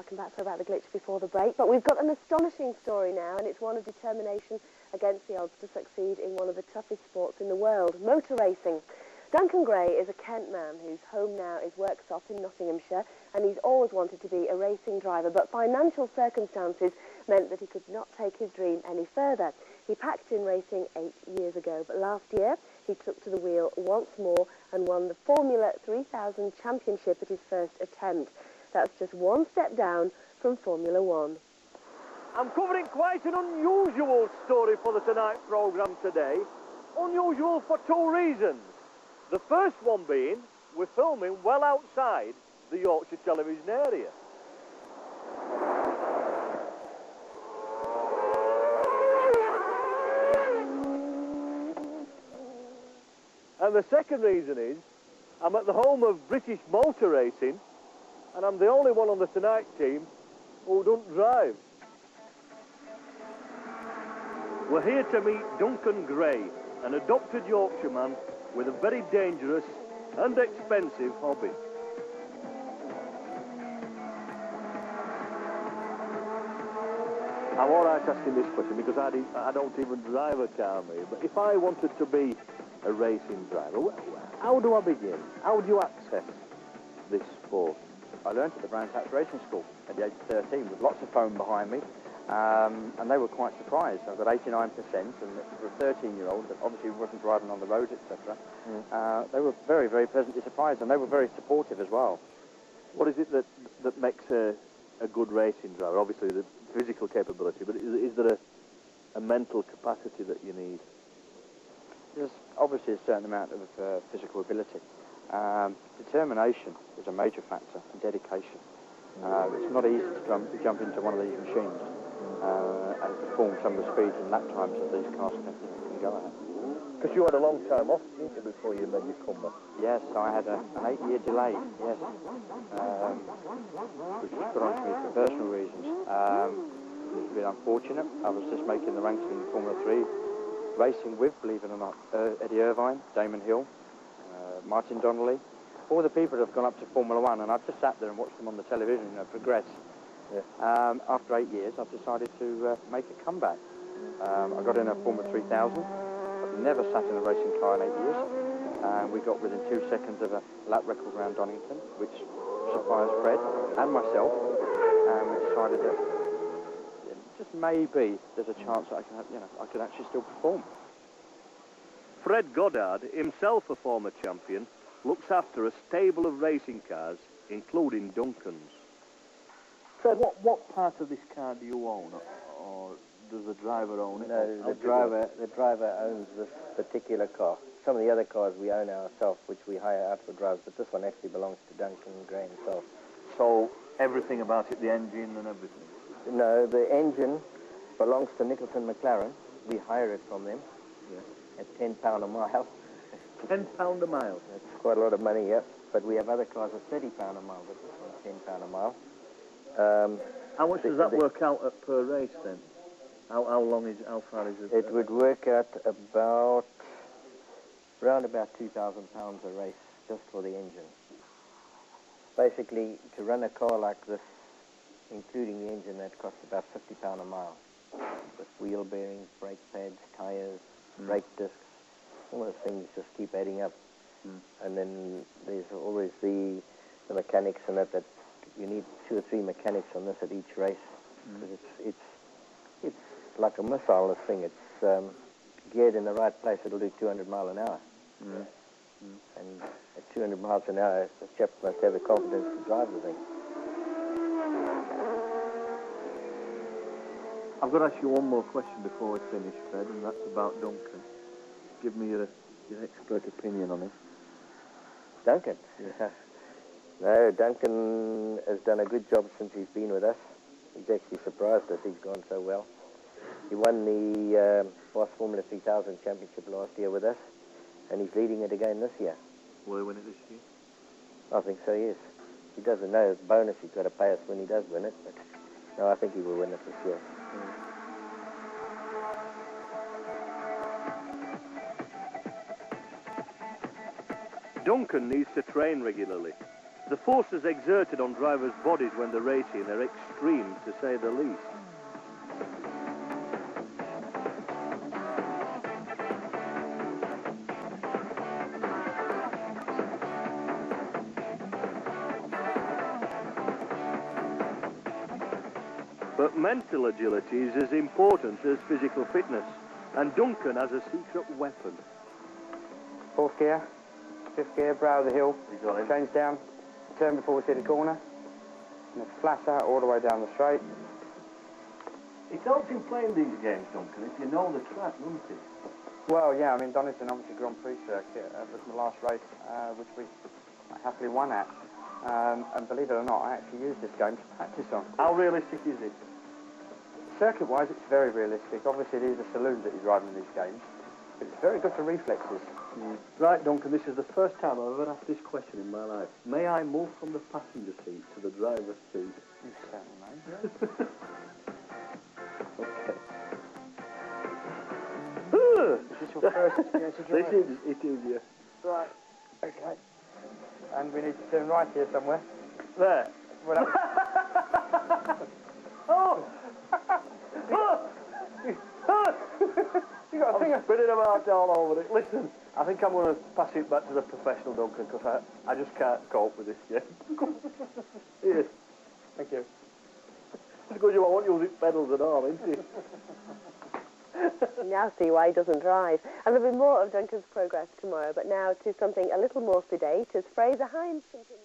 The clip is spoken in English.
welcome back. Sorry about the glitch before the break. But we've got an astonishing story now, and it's one of determination against the odds to succeed in one of the toughest sports in the world, motor racing. Duncan Gray is a Kent man whose home now is Worksop in Nottinghamshire, and he's always wanted to be a racing driver, but financial circumstances meant that he could not take his dream any further. He packed in racing 8 years ago, but last year he took to the wheel once more and won the Formula 3000 Championship at his first attempt. That's just one step down from Formula 1. I'm covering quite an unusual story for the Tonight programme today. Unusual for two reasons. The first one being, we're filming well outside the Yorkshire television area. And the second reason is, I'm at the home of British motor racing, and I'm the only one on the Tonight team who don't drive. We're here to meet Duncan Gray, an adopted Yorkshireman with a very dangerous and expensive hobby. I'm all right asking this question because I don't even drive a car, mate. But if I wanted to be a racing driver, how do I begin? How do you access this sport? I learned at the Brands Hatch Racing School at the age of 13 with lots of foam behind me, and they were quite surprised. I got 89%, and for a 13-year-old that obviously wasn't driving on the road, etc., they were very, very pleasantly surprised, and they were very supportive as well. What is it that makes a good racing driver? Obviously the physical capability, but is there a mental capacity that you need? There's obviously a certain amount of physical ability. Determination is a major factor, and dedication. It's not easy to jump into one of these machines and perform some of the speeds and lap times that these cars can go at. Because you had a long time off, didn't you, before you made your comeback? Yes, I had an 8-year delay, yes, which was put on to me for personal reasons. It was a bit unfortunate. I was just making the ranks in Formula 3, racing with, believe it or not, Eddie Irvine, Damon Hill, Martin Donnelly, all the people that have gone up to Formula 1, and I've just sat there and watched them on the television, progress. Yeah. After 8 years, I've decided to make a comeback. I got in a Formula 3000. I've never sat in a racing car in 8 years. And we got within 2 seconds of a lap record round Donington, which surprised Fred and myself. And we decided that just maybe there's a chance that I could actually still perform. Fred Goddard, himself a former champion, looks after a stable of racing cars, including Duncan's. Fred, what part of this car do you own, or does the driver own it? No, the driver owns this particular car. Some of the other cars we own ourselves, which we hire out for drives, but this one actually belongs to Duncan Gray himself. So everything about it, the engine and everything? No, the engine belongs to Nicholson McLaren. We hire it from them at £10 a mile. £10 a mile? That's quite a lot of money, yeah. But we have other cars at £30 a mile, but this one's £10 a mile. How much does that work out at per race then? How far is it? It would work out around about £2,000 a race just for the engine. Basically, to run a car like this, including the engine, that costs about £50 a mile. With wheel bearings, brake pads, tyres, brake discs, all those things just keep adding up. And then there's always the mechanics in it, that you need 2 or 3 mechanics on this at each race. Because it's like a missile, this thing. It's geared in the right place, it'll do 200 miles an hour. And at 200 miles an hour, the chap must have the confidence to drive the thing. I've got to ask you one more question before we finish, Fred, and that's about Duncan. Give me your expert opinion on him. Duncan? Yeah. No, Duncan has done a good job since he's been with us. He's actually surprised us, he's gone so well. He won the Boss Formula 3000 Championship last year with us, and he's leading it again this year. Will he win it this year? I think so, yes. He doesn't know the bonus he's got to pay us when he does win it, but no, I think he will win it this year. Duncan needs to train regularly. The forces exerted on drivers' bodies when they're racing are extreme, to say the least. But mental agility is as important as physical fitness, and Duncan has a secret weapon. Fourth gear, fifth gear, brow of the hill, change down, turn before we see the corner, and then flash out all the way down the straight. It helps in playing these games, Duncan, if you know the track, doesn't it? Well, yeah, I mean, Donington obviously Grand Prix circuit was my last race, which we happily won at. And believe it or not, I actually used this game to practice on. How realistic is it? Circuit-wise, it's very realistic. Obviously, these are saloons that he's riding in these games, but it's very good for reflexes. Right, Duncan, this is the first time I've ever asked this question in my life. May I move from the passenger seat to the driver's seat? You certainly may. Okay. Is this your first experience of driving? It is, yeah. Right. Okay. And we need to turn right here somewhere. There. Well, Oh! you got a thing I'm spinning about all over it. Listen, I think I'm going to pass it back to the professional Duncan because I just can't cope with this yet. Yes. Thank you. It's because you won't use its pedals at all, isn't it? Now see why he doesn't drive. And there'll be more of Duncan's progress tomorrow, but now to something a little more sedate as Fraser Hines continues.